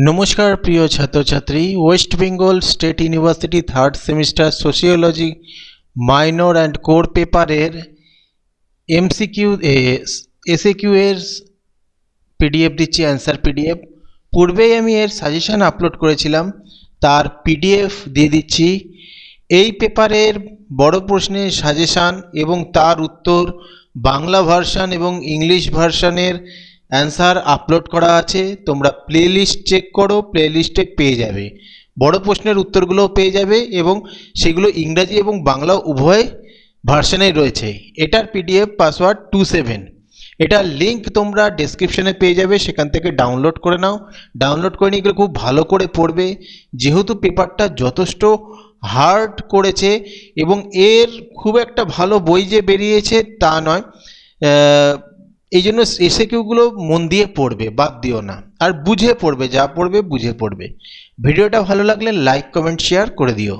নমস্কার প্রিয় ছাত্রছাত্রী, West Bengal state university third semester sociology minor and core পেপারের এমসিকিউ এসএকিউ এর পিডিএফ দিচ্ছি, অ্যান্সার পিডিএফ। পূর্বেই আমি এর সাজেশন আপলোড করেছিলাম, তার পিডিএফ দিয়ে দিচ্ছি। এই পেপারের বড় প্রশ্নের সাজেশান এবং তার উত্তর বাংলা ভার্সন এবং ইংলিশ ভার্সনের অ্যান্সার আপলোড করা আছে। তোমরা প্লেলিস্ট চেক করো, প্লেলিস্টে পেয়ে যাবে। বড় প্রশ্নের উত্তরগুলোও পেয়ে যাবে এবং সেগুলো ইংরাজি এবং বাংলা উভয় ভার্সনেই রয়েছে। এটার পিডিএফ পাসওয়ার্ড 27। এটার লিঙ্ক তোমরা ডেসক্রিপশনে পেয়ে যাবে, সেখান থেকে ডাউনলোড করে নাও। ডাউনলোড করে নিয়ে গেলে খুব ভালো করে পড়বে, যেহেতু পেপারটা যথেষ্ট হার্ড করেছে এবং এর খুব একটা ভালো বই যে বেরিয়েছে তা নয়। এই জন্য এসএকিউগুলো মন দিয়ে পড়বে, বাদ দিও না, আর বুঝে পড়বে, যা পড়বে বুঝে পড়বে। ভিডিওটা ভালো লাগলে লাইক কমেন্ট শেয়ার করে দিও।